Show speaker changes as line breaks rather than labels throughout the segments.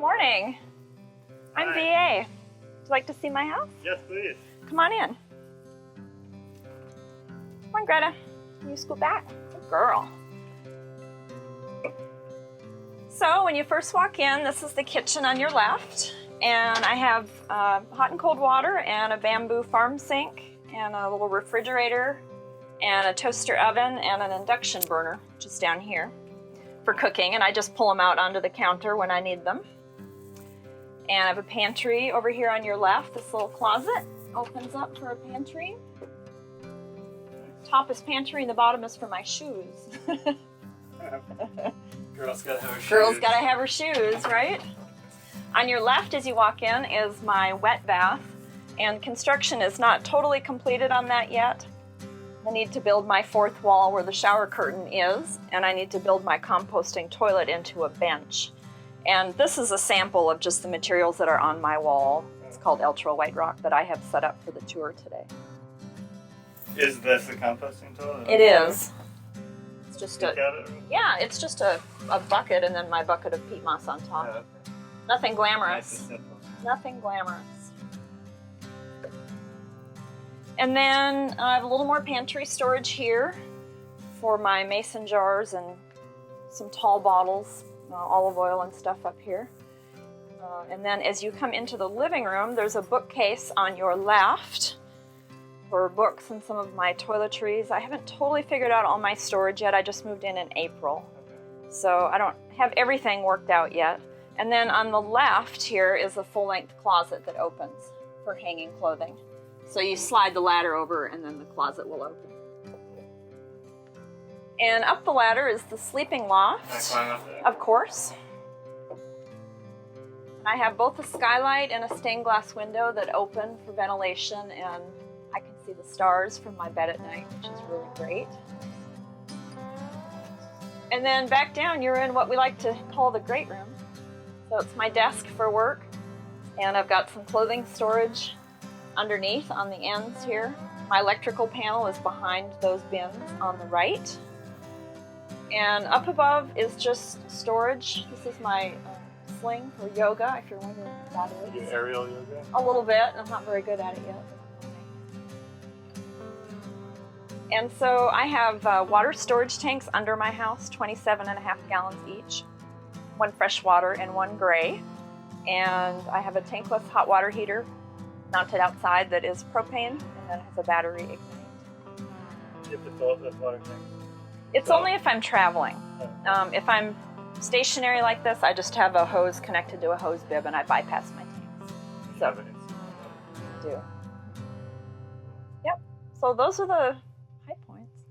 morning. I'm
Hi.
VA. Would you like to see my house?
Yes, please.
Come on in. Come on, Greta. Can you scoot back? Good girl. So when you first walk in, this is the kitchen on your left. And I have hot and cold water and a bamboo farm sink and a little refrigerator and a toaster oven and an induction burner, which is down here for cooking. And I just pull them out onto the counter when I need them. And I have a pantry over here on your left. This little closet opens up for a pantry. Top is pantry and the bottom is for my shoes.
Girl's gotta have her shoes.
Girl's gotta have her shoes, right? On your left as you walk in is my wet bath, and construction is not totally completed on that yet. I need to build my fourth wall where the shower curtain is, and I need to build my composting toilet into a bench. And this is a sample of just the materials that are on my wall. It's called Eltra White Rock that I have set up for the tour today.
Is this a composting toilet?
It is. It's just
Look
a,
at it.
yeah, it's just a bucket and then my bucket of peat moss on top.
Yeah, okay.
Nothing
Nice
glamorous.
and simple.
Nothing glamorous. And then I have a little more pantry storage here for my mason jars and some tall bottles, olive oil and stuff up here. And then as you come into the living room, there's a bookcase on your left for books and some of my toiletries. I haven't totally figured out all my storage yet. I just moved in April.
Okay.
So I don't have everything worked out yet. And then on the left here is a full-length closet that opens for hanging clothing. So you slide the ladder over and then the closet will open. And up the ladder is the sleeping
Can I
loft,
climb up there?
of course. And I have both a skylight and a stained glass window that open for ventilation, and I can see the stars from my bed at night, which is really great. And then back down, you're in what we like to call the great room. So it's my desk for work, and I've got some clothing storage underneath on the ends here. My electrical panel is behind those bins on the right. And up above is just storage. This is my sling for yoga, if you're wondering what that
You
is.
aerial yoga?
A little bit. I'm not very good at it yet. And so I have water storage tanks under my house, 27.5 gallons each. One fresh water and one gray. And I have a tankless hot water heater mounted outside that is propane, and then it has a battery ignite.
You have to fill up this water tank.
It's
So-
only if I'm traveling. If I'm stationary like this, I just have a hose connected to a hose bib and I bypass my tanks.
You
So-
have it inside.
I do. Yep. So those are the high points.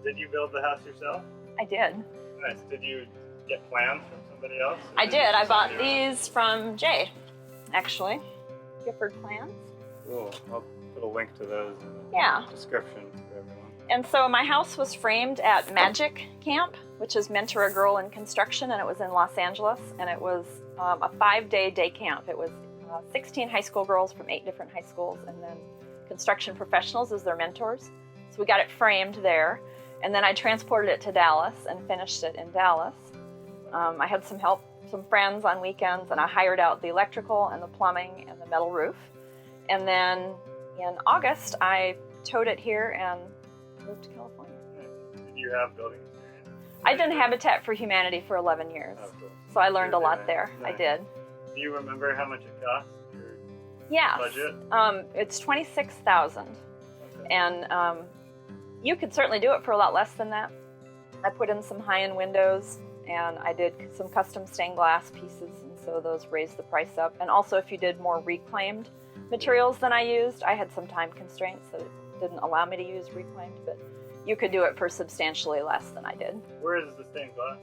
Did you build the house yourself?
I did.
Nice. Did you get plans from somebody else? Or
I did.
you
I
just
bought
do your own?
these from Jay, actually. Gifford Plans.
Cool. I'll put a link to those in the
Yeah.
description for everyone.
And so my house was framed at Magic Camp, which is Mentor a Girl in Construction, and it was in Los Angeles. And it was a 5-day day camp. It was 16 high school girls from 8 different high schools, and then construction professionals as their mentors. So we got it framed there. And then I transported it to Dallas and finished it in Dallas. I had some help, some friends on weekends, and I hired out the electrical and the plumbing and the metal roof. And then in August, I towed it here and moved to California.
Nice. Did you have building experience?
I did Habitat for Humanity for 11 years,
Oh, cool.
so I learned a
Good
lot
design.
there. I
Nice.
did.
Do you remember how much it cost? Your
Yes.
budget?
It's $26,000,
Okay.
and you could certainly do it for a lot less than that. I put in some high-end windows, and I did some custom stained glass pieces, and so those raised the price up. And also, if you did more reclaimed materials than I used, I had some time constraints that didn't allow me to use reclaimed, but you could do it for substantially less than I did.
Where is the stained glass?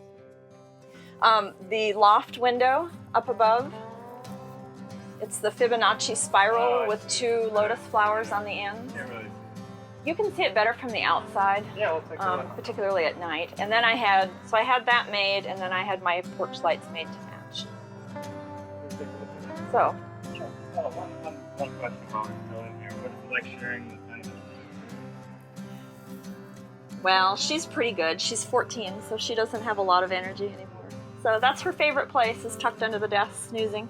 The loft window up above, it's the Fibonacci spiral
Oh, I
with
see.
2 lotus flowers on the end.
Can't really see.
You can see it better from the outside,
Yeah, we'll take a look.
particularly at night. And then I had that made, and then I had my porch lights made to match.
We'll take a look at it.
So,
Oh, one question while we're still in here. What is it like sharing the kind of
Well, she's pretty good. She's 14, so she doesn't have a lot of energy anymore. So that's her favorite place, is tucked under the desk, snoozing.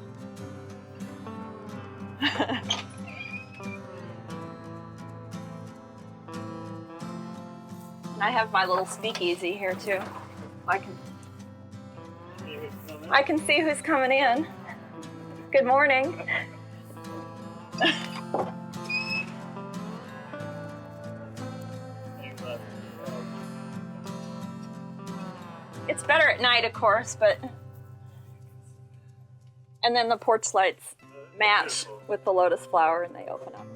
And I have my little speakeasy here too. I can see who's coming in. Good morning. It's better at night, of course, but... And then the porch lights match with the lotus flower and they open up.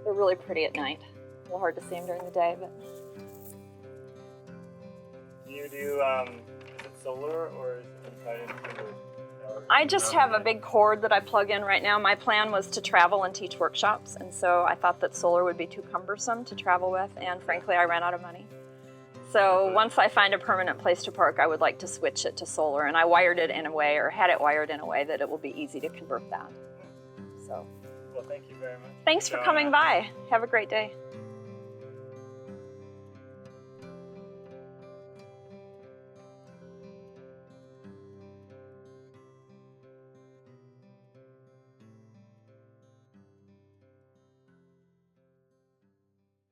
They're really pretty at night. A little hard to see them during the day, but...
Do you do, is it solar or is it tied into
I just have a big cord that I plug in right now. My plan was to travel and teach workshops, and so I thought that solar would be too cumbersome to travel with, and frankly, I ran out of money. So once I find a permanent place to park, I would like to switch it to solar, and I wired it in a way, or had it wired in a way that it will be easy to convert that. So.
Well, thank you very much.
Thanks for coming by. Have a great day.